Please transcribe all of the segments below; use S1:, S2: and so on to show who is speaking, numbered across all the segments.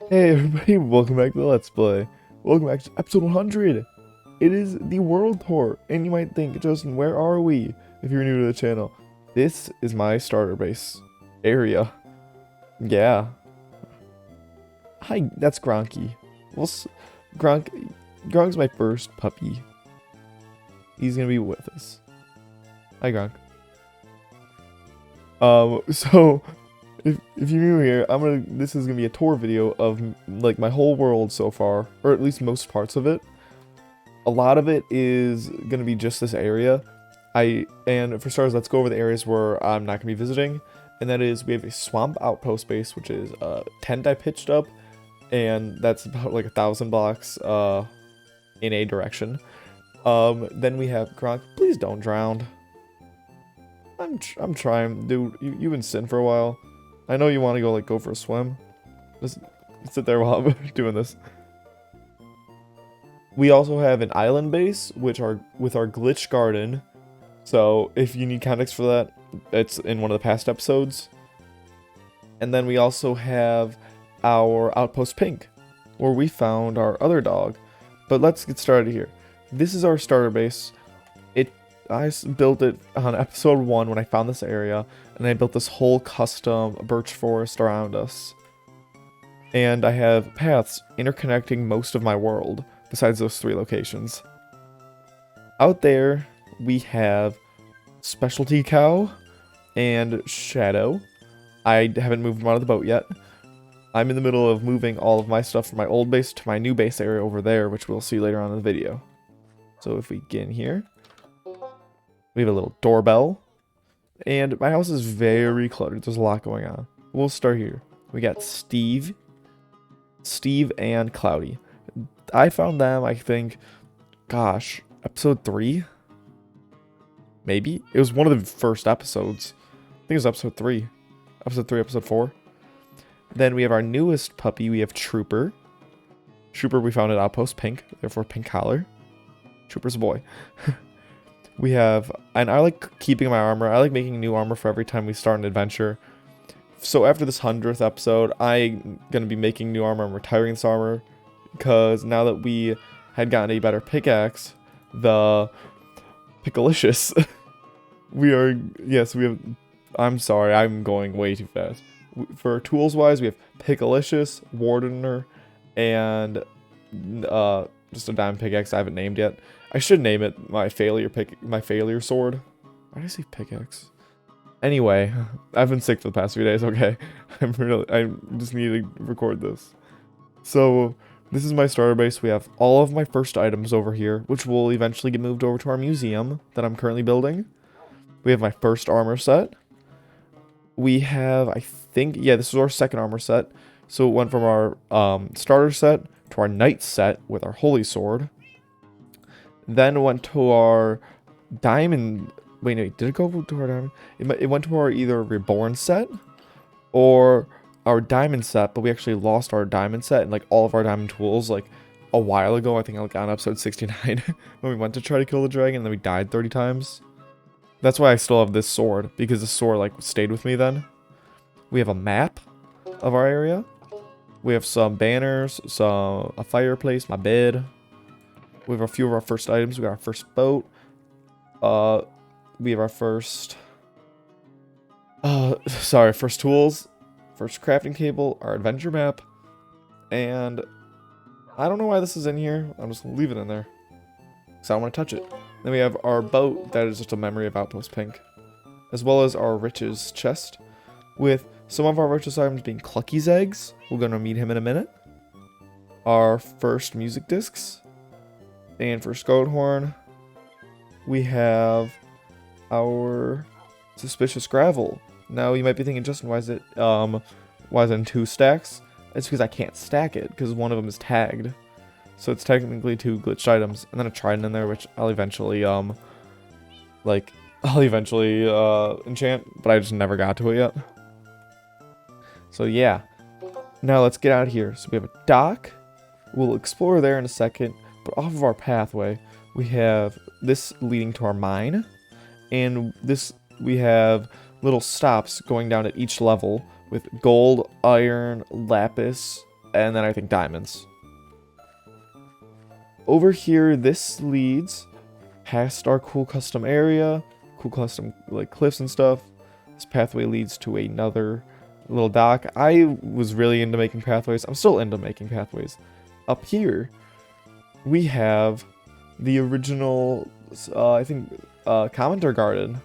S1: Hey everybody, welcome back to the Let's Play. Welcome back to episode 100. It is the World Tour, and you might think, Justin, where are we? If you're new to the channel, this is my starter base area. Yeah. Hi, that's Gronky. Well, Gronk's my first puppy. He's gonna be with us. Hi, Gronk. So if you're new here, this is gonna be a tour video of like my whole world so far, or at least most parts of it. A lot of it is gonna be just this area. And for starters, let's go over the areas where I'm not gonna be visiting, and that is we have a swamp outpost base, which is a tent I pitched up, and that's about like 1,000 blocks in a direction. Then we have Gronk. Please don't drown. I'm trying, dude. You've been sitting for a while. I know you want to go for a swim. Just sit there while I'm doing this. We also have an island base, with our glitch garden. So if you need context for that, it's in one of the past episodes. And then we also have our outpost pink, where we found our other dog. But let's get started here. This is our starter base. I built it on episode 1 when I found this area, and I built this whole custom birch forest around us. And I have paths interconnecting most of my world, besides those 3 locations. Out there, we have Specialty Cow and Shadow. I haven't moved them out of the boat yet. I'm in the middle of moving all of my stuff from my old base to my new base area over there, which we'll see later on in the video. So if we get in here, we have a little doorbell, and my house is very cluttered. There's a lot going on. We'll start here. We got Steve and Cloudy. I found them, I think, gosh, episode 3? Maybe? It was one of the first episodes. I think it was episode 3. Episode 3, episode 4. Then we have our newest puppy. We have Trooper. Trooper we found at Outpost Pink, therefore pink collar. Trooper's a boy. We have, and I like keeping my armor. I like making new armor for every time we start an adventure. So after this 100th episode, I'm going to be making new armor. I'm retiring this armor because now that we had gotten a better pickaxe, the Pickalicious, we have, I'm sorry, I'm going way too fast. For tools wise, we have Pickalicious, Wardener, and just a diamond pickaxe I haven't named yet. I should name it my failure sword. Why did I say pickaxe? Anyway, I've been sick for the past few days, okay? I just need to record this. So, this is my starter base. We have all of my first items over here, which will eventually get moved over to our museum that I'm currently building. We have my first armor set. We have, I think, yeah, this is our second armor set. So it went from our starter set to our knight set with our holy sword. Then went to our diamond. Wait, did it go to our diamond? It went to our either reborn set or our diamond set, but we actually lost our diamond set and like all of our diamond tools like a while ago. I think like on episode 69 when we went to try to kill the dragon and then we died 30 times. That's why I still have this sword, because the sword like stayed with me then. We have a map of our area. We have some banners, a fireplace, my bed. We have a few of our first items. We got our first boat. We have our first first tools, first crafting table, our adventure map, and I don't know why this is in here. I'm just gonna leave it in there because I don't want to touch it. Then we have our boat that is just a memory of Outpost Pink, as well as our riches chest, with some of our richest items being Clucky's eggs. We're gonna meet him in a minute. Our first music discs. And for Goat Horn, we have our suspicious gravel. Now you might be thinking, Justin, why is it in 2 stacks? It's because I can't stack it because one of them is tagged. So it's technically 2 glitched items, and then a trident in there, which I'll eventually enchant, but I just never got to it yet. So yeah. Now let's get out of here. So we have a dock. We'll explore there in a second. But off of our pathway, we have this leading to our mine, and this we have little stops going down at each level with gold, iron, lapis, and then I think diamonds. Over here, this leads past our cool custom area, cool custom like cliffs and stuff. This pathway leads to another little dock. I was really into making pathways. I'm still into making pathways. Up here, we have the original, I think, commenter garden.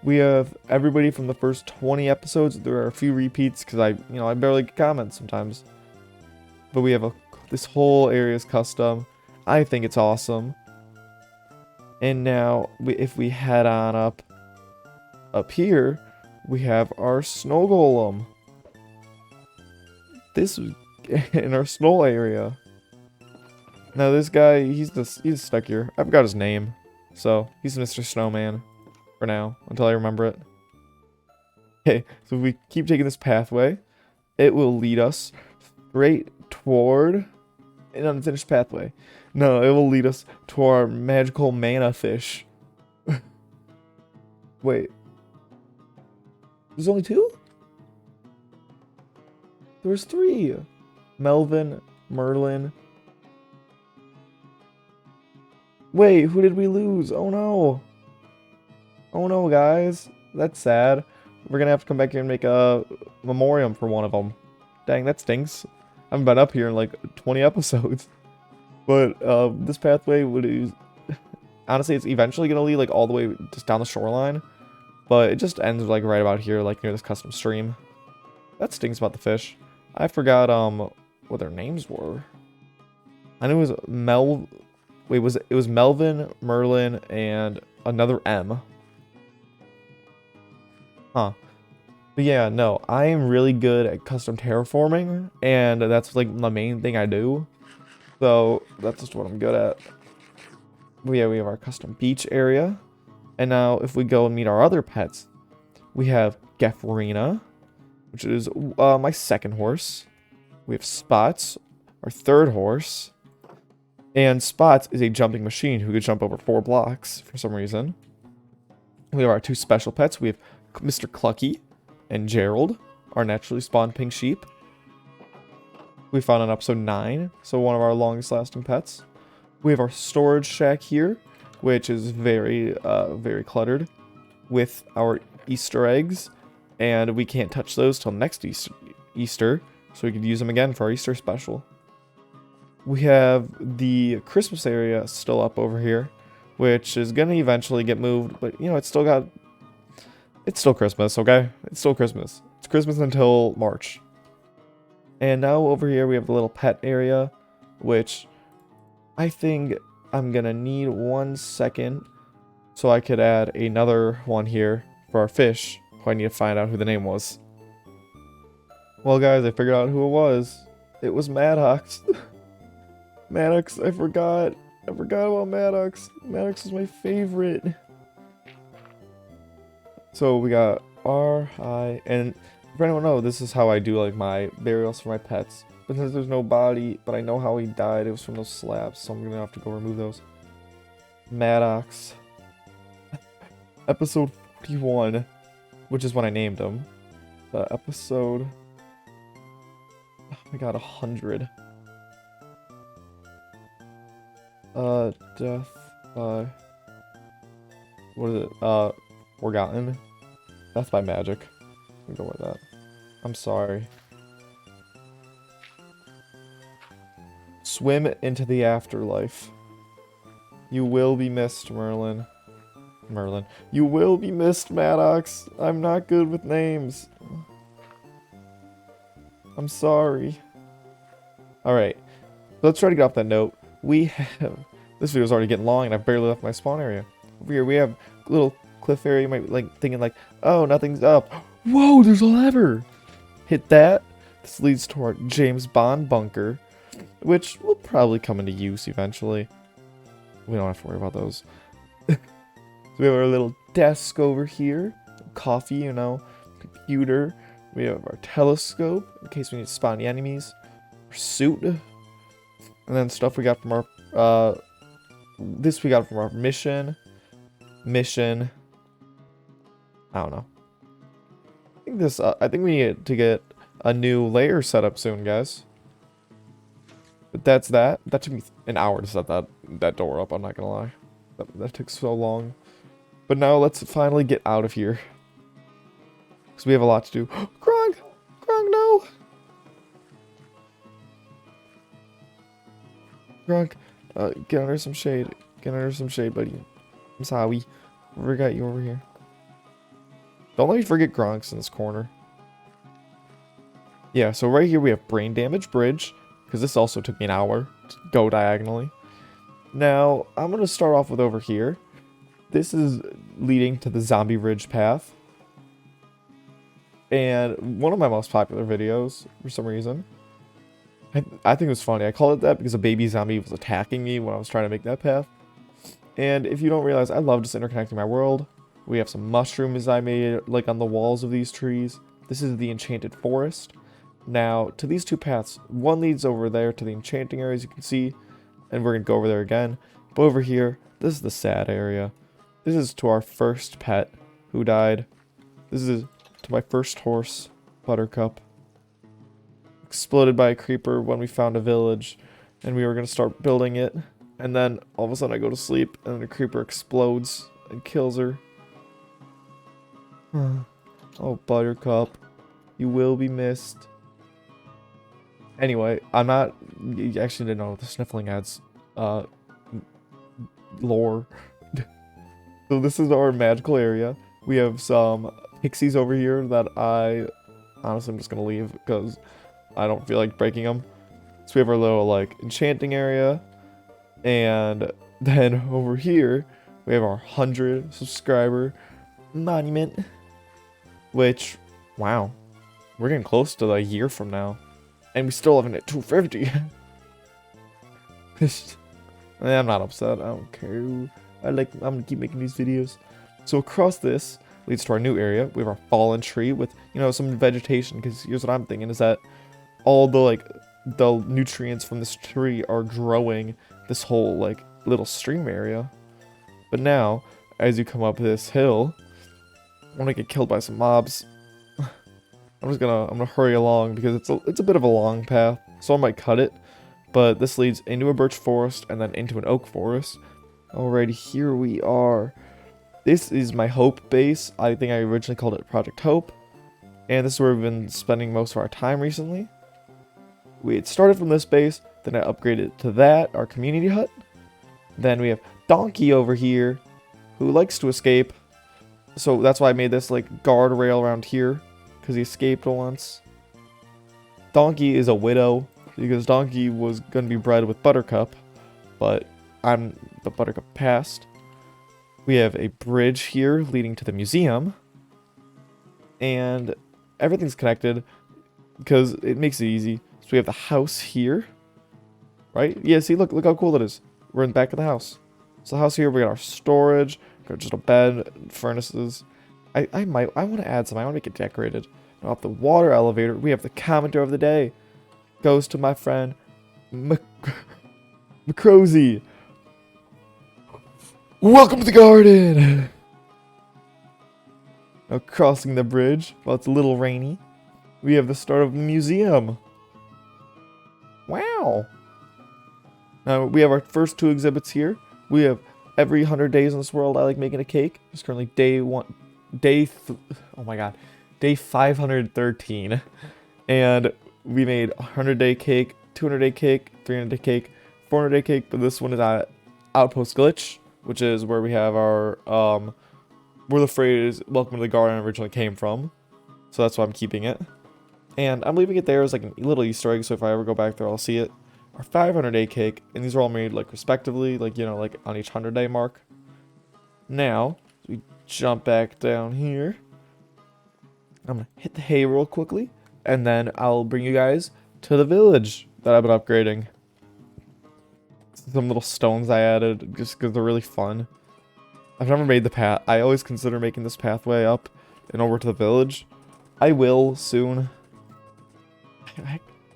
S1: We have everybody from the first 20 episodes. There are a few repeats because I barely get comments sometimes. But we have this whole area is custom. I think it's awesome. And now, if we head on up here, we have our snow golem. This is in our snow area. Now this guy, he's stuck here. I forgot his name, so he's Mr. Snowman for now until I remember it. Okay, so if we keep taking this pathway, it will lead us straight toward an unfinished pathway. No, it will lead us to our magical mana fish. Wait. There's only 2? There's 3. Melvin, Merlin. Wait, who did we lose? Oh no. Oh no, guys. That's sad. We're gonna have to come back here and make a memoriam for one of them. Dang, that stinks. I haven't been up here in like 20 episodes. But this pathway would honestly, it's eventually gonna lead like all the way just down the shoreline, but it just ends like right about here, like near this custom stream. That stinks about the fish. I forgot what their names were. I knew it was it was Melvin, Merlin, and another M. Huh. But yeah, no, I am really good at custom terraforming, and that's like the main thing I do. So that's just what I'm good at. But yeah, we have our custom beach area. And now if we go and meet our other pets, we have Gefrina, which is my second horse. We have Spots, our third horse. And Spots is a jumping machine who could jump over 4 blocks for some reason. We have our 2 special pets. We have Mr. Clucky and Gerald, our naturally spawned pink sheep. We found on episode 9, so one of our longest lasting pets. We have our storage shack here, which is very cluttered with our Easter eggs, and we can't touch those till next Easter, so we could use them again for our Easter special. We have the Christmas area still up over here, which is gonna eventually get moved, but you know, it's still Christmas, okay? It's still Christmas. It's Christmas until March. And now over here we have the little pet area, which I think I'm gonna need 1 second so I could add another one here for our fish, who I need to find out who the name was. Well guys, I figured out who it was. It was Maddox. Maddox, I forgot about Maddox. Maddox is my favorite. So we got R.I. and if anyone knows, this is how I do like my burials for my pets. But since there's no body, but I know how he died, it was from those slabs, so I'm gonna have to go remove those. Maddox. Episode 41, which is when I named him. Episode... Oh my god, 100. Death by... What is it? Forgotten. Death by Magic. I'm gonna go with that. I'm sorry. Swim into the afterlife. You will be missed, Merlin. You will be missed, Maddox. I'm not good with names. I'm sorry. Alright. Let's try to get off that note. We have... This video's already getting long and I've barely left my spawn area. Over here we have a little cliff area. You might be like thinking like, oh, nothing's up. Whoa, there's a lever. Hit that. This leads to our James Bond bunker, which will probably come into use eventually. We don't have to worry about those. So we have our little desk over here. Coffee, you know. Computer. We have our telescope in case we need to spot any enemies. Our suit. And then stuff we got from our... this we got from our mission. I don't know. I think we need to get a new layer set up soon, guys. But that's that. That took me an hour to set that door up, I'm not gonna lie. That took so long. But now let's finally get out of here. Because we have a lot to do. Grog! Grog, no! Grog, get under some shade. Get under some shade, buddy. I'm sorry. We got you over here. Don't let me forget Gronk's in this corner. Yeah, so right here we have Brain Damage Bridge. Because this also took me an hour to go diagonally. Now, I'm going to start off with over here. This is leading to the Zombie Ridge path. And one of my most popular videos, for some reason. I think it was funny. I called it that because a baby zombie was attacking me when I was trying to make that path. And if you don't realize, I love just interconnecting my world. We have some mushrooms I made, like on the walls of these trees. This is the Enchanted Forest. Now, to these two paths, one leads over there to the enchanting area, as you can see, and we're going to go over there again. But over here, this is the sad area. This is to our first pet who died. This is to my first horse, Buttercup. Exploded by a creeper when we found a village, and we were going to start building it. And then, all of a sudden, I go to sleep, and the creeper explodes and kills her. Oh, Buttercup, you will be missed. Anyway, I'm not... You actually didn't know the sniffling adds lore. So this is our magical area. We have some pixies over here that honestly, I'm just going to leave because I don't feel like breaking them. So we have our little, like, enchanting area. And then over here, we have our 100 subscriber monument. Which, wow. We're getting close to a year from now. And we still haven't hit 250. I'm not upset. I don't care. I'm gonna keep making these videos. So across this leads to our new area. We have our fallen tree with, you know, some vegetation. Because here's what I'm thinking is that all the the nutrients from this tree are growing this whole like little stream area. But now, as you come up this hill, I want to get killed by some mobs. I'm gonna hurry along because it's a bit of a long path, so I might cut it. But this leads into a birch forest and then into an oak forest. Alrighty, here we are. This is my Hope base. I think I originally called it Project Hope, and this is where we've been spending most of our time recently. We had started from this base, then I upgraded to that, our community hut. Then we have Donkey over here, who likes to escape. So that's why I made this like guardrail around here. Because he escaped once. Donkey is a widow, because Donkey was going to be bred with Buttercup, but the Buttercup passed. We have a bridge here leading to the museum, and everything's connected because it makes it easy. So we have the house here, right? Yeah, see, look how cool that is. We're in the back of the house. So the house here, we got our storage, got just a bed, furnaces. I want to add some. I want to make it decorated. Now, off the water elevator, we have the commenter of the day. Goes to my friend, Macrozy. Welcome to the garden! Now, crossing the bridge, while it's a little rainy, we have the start of the museum. Wow! Now, we have our first two exhibits here. We have every 100 days in this world, I like making a cake. It's currently day 513, and we made a 100-day cake, 200-day cake, 300-day cake, 400-day cake, but this one is at Outpost Glitch, which is where we have our where the phrase "Welcome to the Garden" originally came from, so that's why I'm keeping it, and I'm leaving it there as like a little Easter egg, so if I ever go back there, I'll see it. Our 500-day cake, and these are all made like respectively, like, you know, like on each 100-day mark. Now we jump back down here. I'm gonna hit the hay real quickly, and then I'll bring you guys to the village that I've been upgrading. Some little stones I added just because they're really fun. I've never made the path. I always consider making this pathway up and over to the village. I will soon.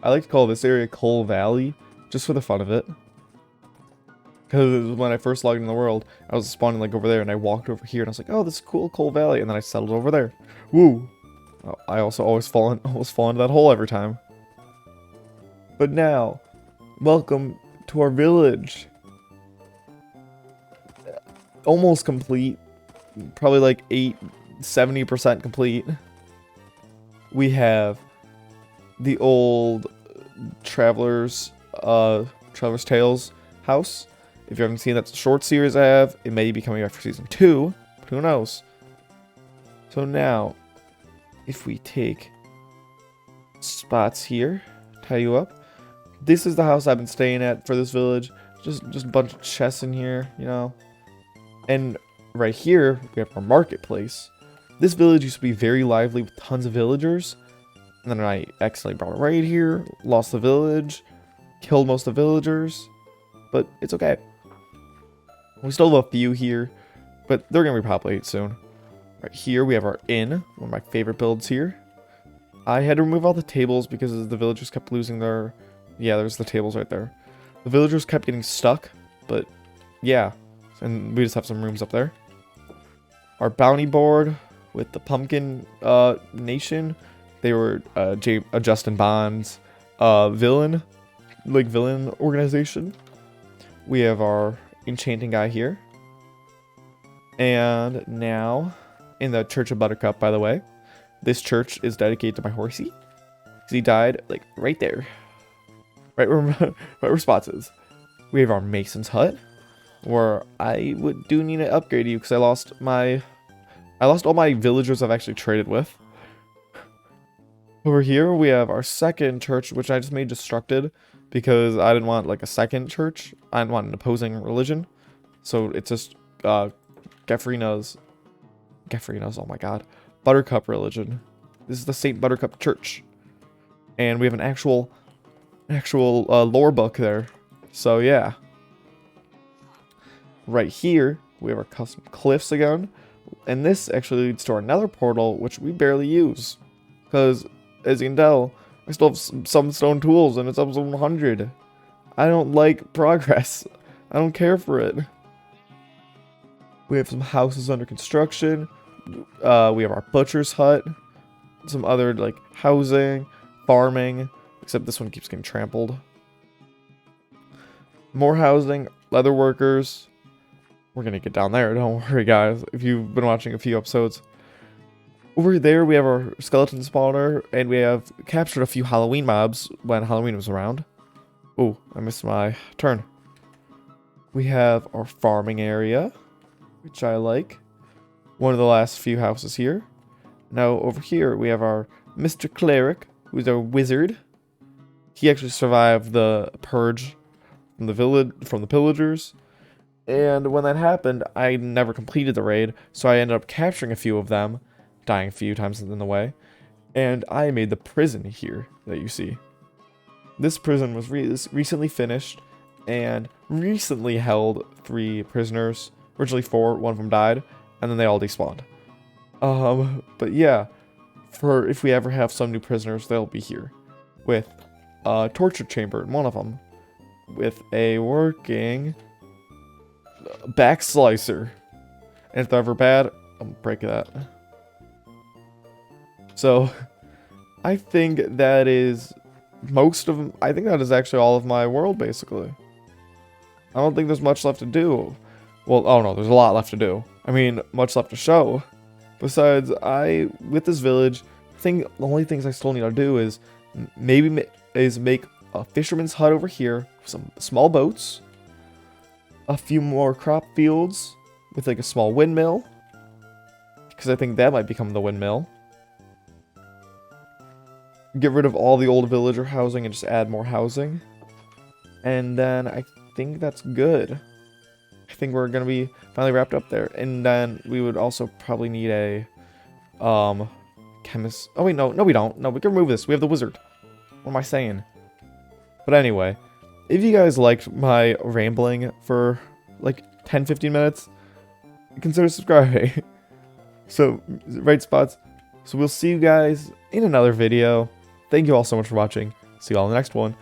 S1: I like to call this area Coal Valley, just for the fun of it. Because when I first logged in the world, I was spawning like over there, and I walked over here, and I was like, oh, this is cool, Coal Valley, and then I settled over there. Woo! I also always fall into that hole every time. But now, Welcome to our village. Almost complete. Probably like 70% complete. We have the old Traveler's Tales house. If you haven't seen, that's a short series I have. It may be coming back for season 2, but who knows? So now, if we take spots here, tie you up. This is the house I've been staying at for this village. Just a bunch of chests in here, you know. And right here, we have our marketplace. This village used to be very lively with tons of villagers. And then I accidentally brought a raid here, lost the village, killed most of the villagers. But it's okay. We still have a few here, but they're going to repopulate soon. Right here, we have our inn, one of my favorite builds here. I had to remove all the tables because the villagers kept losing their... Yeah, there's the tables right there. The villagers kept getting stuck, but yeah. And we just have some rooms up there. Our bounty board with the Pumpkin Nation. They were Justin Bond's villain organization. We have our enchanting guy here. And now, in the Church of Buttercup, by the way, this church is dedicated to my horsey. Because he died, like, right there. Right where Spots is. We have our Mason's Hut. Where I do need to upgrade you because I lost all my villagers I've actually traded with. Over here we have our second church, which I just made destructed because I didn't want like a second church. I didn't want an opposing religion. So it's just Geffrina's, oh my god, Buttercup religion. This is the St. Buttercup Church. And we have an actual lore book there. So yeah. Right here, we have our custom cliffs again. And this actually leads to our nether portal, which we barely use. Because, as you can tell, I still have some stone tools, and it's episode 100. I don't like progress. I don't care for it. We have some houses under construction. We have our butcher's hut. Some other, like, housing, farming. Except this one keeps getting trampled. More housing, leather workers. We're going to get down there, don't worry guys, if you've been watching a few episodes. Over there we have our skeleton spawner, and we have captured a few Halloween mobs when Halloween was around. Oh, I missed my turn. We have our farming area, which I like. One of the last few houses here. Now over here we have our Mr. Cleric, who's our wizard. He actually survived the purge from the pillagers. And when that happened, I never completed the raid, so I ended up capturing a few of them, dying a few times in the way, and I made the prison here that you see. This prison was recently finished, and recently held 3 prisoners, originally 4, one of them died, and then they all despawned. But yeah, for if we ever have some new prisoners, they'll be here, with a torture chamber in one of them, with a working back slicer, and if they're ever bad, I'll break that. So I think that is most of them. I think that is actually all of my world basically. I don't think there's much left to do. Well, oh no, there's a lot left to do. I mean, much left to show. Besides, with this village, the only things I still need to do is make a fisherman's hut over here, some small boats, a few more crop fields with like a small windmill, because I think that might become the windmill. Get rid of all the old villager housing and just add more housing. And then I think that's good. I think we're going to be finally wrapped up there. And then we would also probably need a chemist. Oh wait, no we don't. No, we can remove this. We have the wizard. What am I saying? But anyway, if you guys liked my rambling for like 10-15 minutes, consider subscribing. So, right spots. So we'll see you guys in another video. Thank you all so much for watching. See you all in the next one.